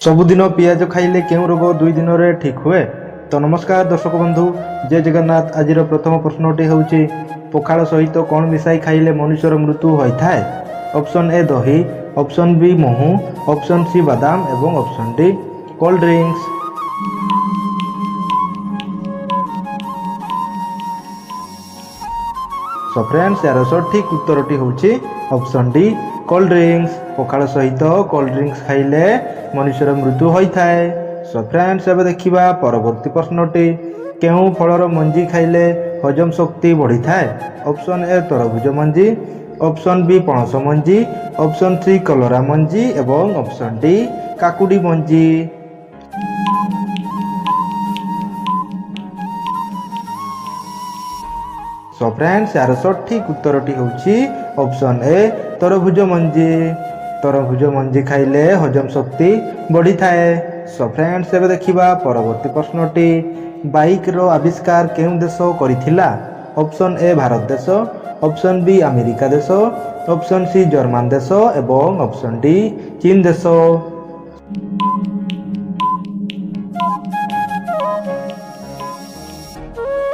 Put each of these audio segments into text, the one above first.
सबुदिन पियाज खाइले केउं रोग 2 दिन रे ठीक हुए। तो नमस्कार दर्शक बंधु, जय जगन्नाथ। आज प्रथम प्रश्नटी होउची पखाल सहित कौन मिसाई खाइले मनुष्यर मृत्यु होइथाय। ऑप्शन ए दही, ऑप्शन बी महू, ऑप्शन सी बादाम एवं option D cold drinks. So friends, यार सठिक उत्तरटी होउची ऑप्शन डी कोल्ड ड्रिंक्स। पखाल सहित कोल्ड ड्रिंक्स खाइले मनुष्यर मृत्यु होइथाय। सो फ्रेंड्स, एबे देखिबा परवर्ती प्रश्नटी केउं फलर मंजी खाइले हजम शक्ति बढ़ी थाए। ऑप्शन ए तरबुज मंजी, ऑप्शन बी पणस मंजी, ऑप्शन सी कलरा मंजी एवं ऑप्शन डी काकुडी मंजी। सो फ्रेंड्स, यार सठिक उत्तरटी होउची ऑप्शन ए तरबुज मंजी। तरबुज मंजी खाइले हजम शक्ति बढ़ी थाए। सो फ्रेंड्स, एबे देखिबा परवर्ती प्रश्नटी बाइक रो आविष्कार केउं देश करिथिला। ऑप्शन ए भारत देश, ऑप्शन बी अमेरिका देश, ऑप्शन सी जर्मन देश एवं ऑप्शन डी चीन देश।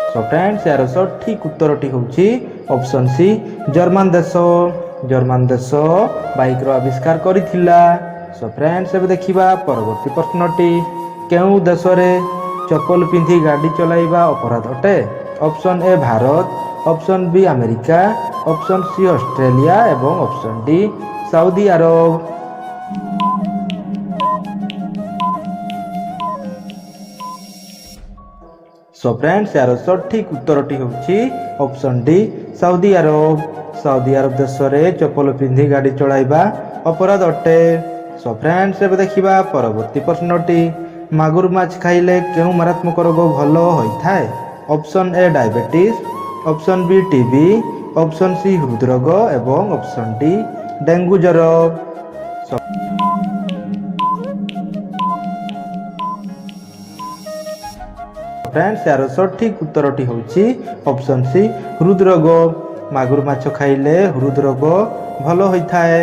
सो फ्रेंड्स, यार सठिक उत्तरटी होउची ऑप्शन सी जर्मन देश। जर्मन देश बाइक रो आविष्कार करिथिला। सो फ्रेंड्स, एबे देखिबा परवर्ती प्रश्नटी केउं देश रे चप्पल पिंधि गाड़ी चलाइबा अपराध अटे। Option A Bharat, option B America, option C Australia एवं option D Saudi Arab. So friends, यार सठिक उत्तरटी होउची option D Saudi Arab. Saudi Arab देश रे चप्पल पिंधि गाड़ी चलाइबा अपराध अटे। सो फ्रेंड्स, एबे देखिबा परवर्ती प्रश्नटी मागुर माछ खाइले केउं मारात्मक रोग भलो होइथाय। Option A diabetes, option B TB, option C हृदरोग एवं ऑप्शन डी डेंगू ज्वर। फ्रेंड्स, यार सठिक उत्तरटी होउची ऑप्शन सी हृदरोग। मागुर माछ खाइले हृदरोग भलो होइथाय।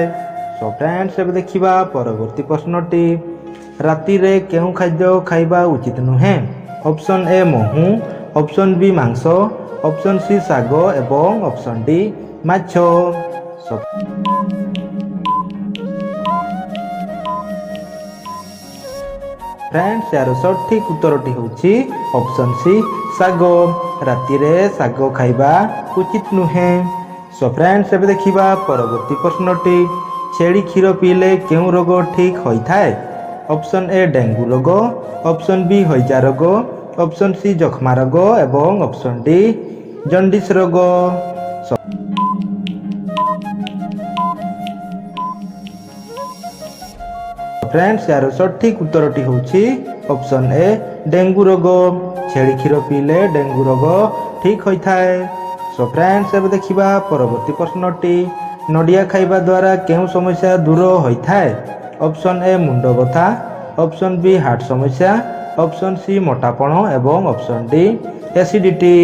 सो फ्रेंड्स, एबे देखिबा परवर्ती प्रश्नटी राति रे केउं खाद्य खाइबा उचित नुहे। ऑप्शन ए महू, ऑप्शन बी मांस, ऑप्शन सी साग एवं ऑप्शन डी माछ। फ्रेंड्स, यार सठिक उत्तरटी होउची ऑप्शन सी साग। राति रे साग खाइबा उचित नुहे। सो फ्रेंड्स, एबे देखिबा परवर्ती प्रश्नटी छेड़ी क्षीर पीले केउं रोग ठीक होइथाय। ऑप्शन ए डेंगू रोग, ऑप्शन बी हइजा रोग, ऑप्शन सी जखमा रोग एवं ऑप्शन डी जंडिस रोग। फ्रेंड्स, यार सठिक उत्तरटी होउची ऑप्शन ए डेंगू रोग। छेड़ी क्षीर पीले डेंगू रोग ठीक होइथाय। सो फ्रेंड्स, एबे देखिबा परवर्ती प्रश्नटी नडिया खाइबा द्वारा केउं समस्या दूर होइथाय। ऑप्शन ए मुंड बथा, ऑप्शन बी हार्ट समस्या, ऑप्शन सी मोटापण एवं option D acidity.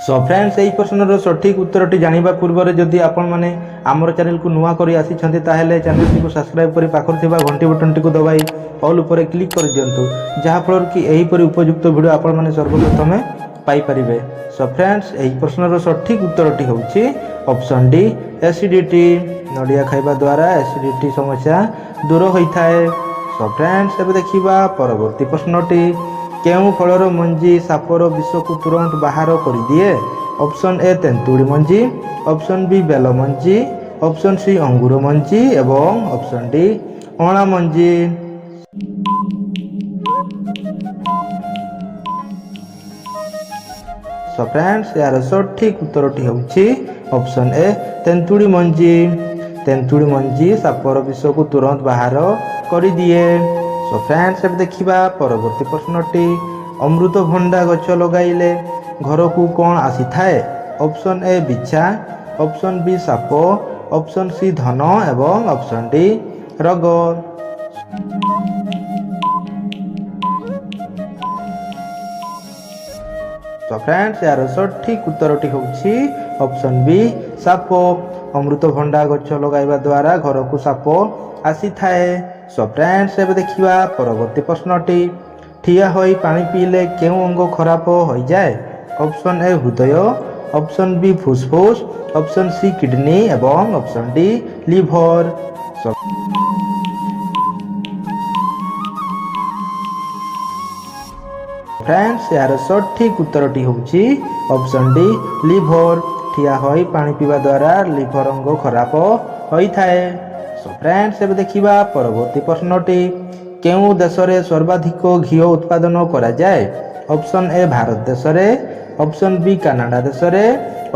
So friends, यही प्रश्नर सठिक उत्तरटी जानिबा पूर्व जदि आपण माने आमर चैनल को नुआ करी आसी ताहेले चैनल को सब्सक्राइब करी पाखर थिबा घंटी बटन टी को दबाई ऑल ऊपर क्लिक कर दियंतु, जहाँ फल कि एही परि उपयुक्त वीडियो आपण माने सर्वप्रथमे पाई परिबे। सो फ्रेंड्स, यही प्रश्नर सठिक उत्तरटी होउची ऑप्शन डी एसिडिटी। नडिया खाइबा द्वारा एसिडिटी समस्या दूर होइथाय। सो फ्रेंड्स, एबे देखिबा परवर्ती प्रश्नटी केउं फलर मंजी सापर विष को तुरंत बाहर कर दिए। Option A तेंतुड़ी Manji, option B bell Manji, option C अंगूर मंजी एवं ऑप्शन डी अणा मंजी। सो फ्रेंड्स, यार सठिक उत्तरटी होउची ऑप्शन ए तेंतुड़ी मंजी। तेंतुड़ी मंजी सापर विष को तुरंत बाहर कर दिए। सो फ्रेंड्स, अब देखिबा परवर्ती प्रश्नटी अमृतभंडा गछ लगाइले घर को कौन आसी थाए। ऑप्शन ए बिछा, ऑप्शन बी साप, ऑप्शन सी धन एवं ऑप्शन डी रोग। तो फ्रेंड्स, यार सठिक उत्तरटी होउछि ऑप्शन बी ସାପ। ଅମୃତଭଣ୍ଡା ଗଛ ଲଗାଇବା ଦ୍ୱାରା ଘରକୁ ସାପ ଆସିଥାଏ। ସୋ ଫ୍ରେଣ୍ଡସ୍ ଏବେ ଦେଖିବା ପରବର୍ତ୍ତୀ ପ୍ରଶ୍ନଟି। ଠିଆ ହୋଇ ପାଣି ପିଇଲେ କେଉଁ ଅଙ୍ଗ ଖରାପ ହୋଇଯାଏ? ଅପସନ୍ ଏ ହୃଦୟ, ଅପସନ୍ ବି ଫୁସଫୁସ୍, ଅପସନ୍ ସି କିଡନୀ ଏବଂ ଅପସନ୍ ଡି ଲିଭର। ଫ୍ରେଣ୍ଡସ୍ ଏହାର ସଠିକ୍ ଉତ୍ତରଟି ହେଉଛି ଅପସନ୍ ଡି ଲିଭର। ଠିଆ ହୋଇ ପାଣି ପିଇବା ଦ୍ୱାରା ଲିଭର ଅଙ୍ଗ ଖରାପ ହୋଇଥାଏ। ସୋ ଫ୍ରେଣ୍ଡସ୍ ଏବେ ଦେଖିବା ପରବର୍ତ୍ତୀ ପ୍ରଶ୍ନଟି। କେଉଁ ଦେଶରେ ସର୍ବାଧିକ ଘିଅ ଉତ୍ପାଦନ କରାଯାଏ? ଅପସନ୍ ଏ ଭାରତ ଦେଶରେ, ଅପସନ୍ ବି କାନାଡା ଦେଶରେ,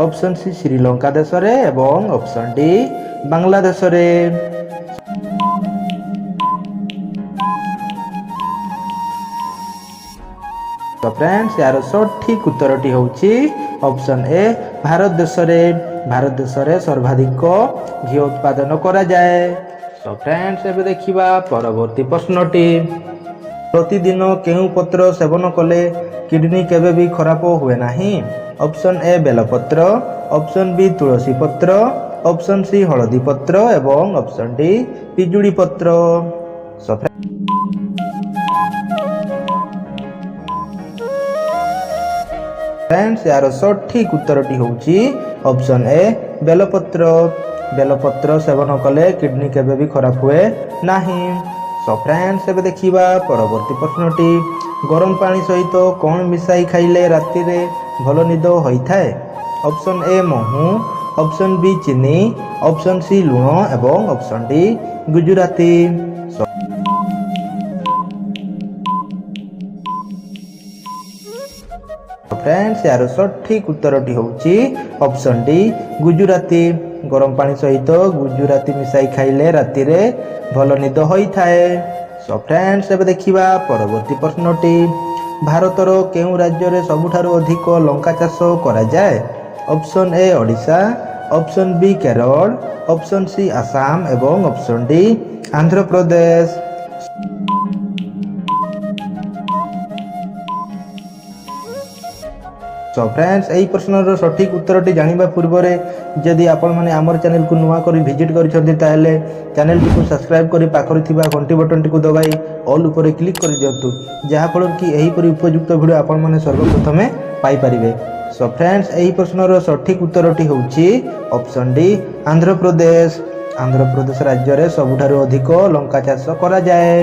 ଅପସନ୍ ସି ଶ୍ରୀଲଙ୍କା ଦେଶରେ ଏବଂ ଅପସନ୍ ଡି ବାଂଲାଦେଶରେ। ତ ଫ୍ରେଣ୍ଡସ୍ ଏହାର ସଠିକ୍ ଉତ୍ତରଟି ହେଉଛି ଅପସନ୍ ଏ ଭାରତ ଦେଶରେ। ଭାରତ ଦେଶରେ ସର୍ବାଧିକ ଘିଅ ଉତ୍ପାଦନ କରାଯାଏ। ତ ଫ୍ରେଣ୍ଡସ୍ ଏବେ ଦେଖିବା ପରବର୍ତ୍ତୀ ପ୍ରଶ୍ନଟି। ପ୍ରତିଦିନ କେଉଁ ପତ୍ର ସେବନ କଲେ କିଡନୀ କେବେ ବି ଖରାପ ହୁଏ ନାହିଁ? ଅପସନ୍ ଏ ବେଲପତ୍ର, ଅପସନ୍ ବି ତୁଳସୀ ପତ୍ର, ଅପସନ୍ ସି ହଳଦୀ ପତ୍ର ଏବଂ ଅପସନ୍ ଡି ପିଜୁଳି ପତ୍ର। ଫ୍ରେଣ୍ଡସ୍ ଏହାର ସଠିକ୍ ଉତ୍ତରଟି ହେଉଛି ଅପସନ୍ ଏ ବେଲପତ୍ର। ବେଲପତ୍ର ସେବନ କଲେ କିଡନୀ କେବେ ବି ଖରାପ ହୁଏ ନାହିଁ। ସୋ ଫ୍ରେଣ୍ଡସ୍ ଏବେ ଦେଖିବା ପରବର୍ତ୍ତୀ ପ୍ରଶ୍ନଟି। ଗରମ ପାଣି ସହିତ କ'ଣ ମିଶାଇ ଖାଇଲେ ରାତିରେ ଭଲ ନିଦ ହୋଇଥାଏ? ଅପସନ୍ ଏ ମହୁ, ଅପସନ୍ ବି ଚିନି, ଅପସନ୍ ସି ଲୁଣ ଏବଂ ଅପସନ୍ ଡି ଗୁଜୁରାତି। ଫ୍ରେଣ୍ଡସ୍ ଏହାର ସଠିକ୍ ଉତ୍ତରଟି ହେଉଛି ଅପସନ୍ ଡି ଗୁଜୁରାତି। ଗରମ ପାଣି ସହିତ ଗୁଜୁରାତି ମିଶାଇ ଖାଇଲେ ରାତିରେ ଭଲ ନିଦ ହୋଇଥାଏ। ସୋ ଫ୍ରେଣ୍ଡସ୍ ଏବେ ଦେଖିବା ପରବର୍ତ୍ତୀ ପ୍ରଶ୍ନଟି। ଭାରତର କେଉଁ ରାଜ୍ୟରେ ସବୁଠାରୁ ଅଧିକ ଲଙ୍କା ଚାଷ କରାଯାଏ? Option A Odisha, option B Kerala, option C Assam ଏବଂ option D Andhra Pradesh. So friends ଏହି ପ୍ରଶ୍ନର ସଠିକ୍ ଉତ୍ତରଟି ଜାଣିବା ପୂର୍ବରେ ଯଦି ଆପଣମାନେ ଆମର ଚ୍ୟାନେଲକୁ ନୂଆ କରି ଭିଜିଟ୍ କରିଛନ୍ତି ତାହେଲେ ଚ୍ୟାନେଲଟିକୁ ସବସ୍କ୍ରାଇବ୍ କରି ପାଖରେ ଥିବା ଘଣ୍ଟି ବଟନଟିକୁ ଦବାଇ ଅଲ୍ ଉପରେ କ୍ଲିକ୍ କରିଦିଅନ୍ତୁ, ଯାହାଫଳରେ କି ଏହିପରି ଉପଯୁକ୍ତ ଭିଡ଼ିଓ ଆପଣମାନେ ସର୍ବପ୍ରଥମେ ପାଇପାରିବେ। ସୋ ଫ୍ରେଣ୍ଡସ୍ ଏହି ପ୍ରଶ୍ନର ସଠିକ୍ ଉତ୍ତରଟି ହେଉଛି ଅପସନ୍ ଡି ଆନ୍ଧ୍ରପ୍ରଦେଶ। ଆନ୍ଧ୍ରପ୍ରଦେଶ ରାଜ୍ୟରେ ସବୁଠାରୁ ଅଧିକ ଲଙ୍କା ଚାଷ କରାଯାଏ।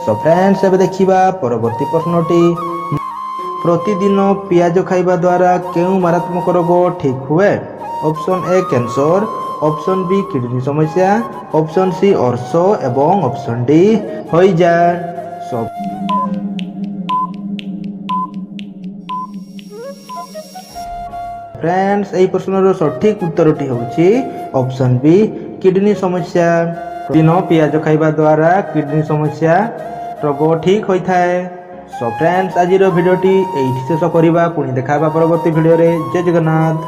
ସୋ ଫ୍ରେଣ୍ଡସ୍ ଏବେ ଦେଖିବା ପରବର୍ତ୍ତୀ ପ୍ରଶ୍ନଟି। ପ୍ରତିଦିନ ପିଆଜ ଖାଇବା ଦ୍ୱାରା କେଉଁ ମାରାତ୍ମକ ରୋଗ ଠିକ୍ ହୁଏ? Option A cancer, option B kidney ସମସ୍ୟା, ଅପସନ୍ ସି ଅର୍ଶ ଏବଂ ଅପସନ୍ ଡି ହଇଜା। ଫ୍ରେଣ୍ଡସ୍ ଏହି ପ୍ରଶ୍ନର ସଠିକ୍ ଉତ୍ତରଟି ହେଉଛି ଅପସନ୍ ବି କିଡନୀ ସମସ୍ୟା। ପ୍ରତିଦିନ ପିଆଜ ଖାଇବା ଦ୍ୱାରା କିଡନୀ ସମସ୍ୟା ରୋଗ ଠିକ୍ ହୋଇଥାଏ। ସୋ ଫ୍ରେଣ୍ଡସ୍ ଆଜିର ଭିଡ଼ିଓଟି ଏଇଠି ଶେଷ କରିବା। ପୁଣି ଦେଖା ହେବା ପରବର୍ତ୍ତୀ ଭିଡ଼ିଓରେ। ଜୟ ଜଗନ୍ନାଥ।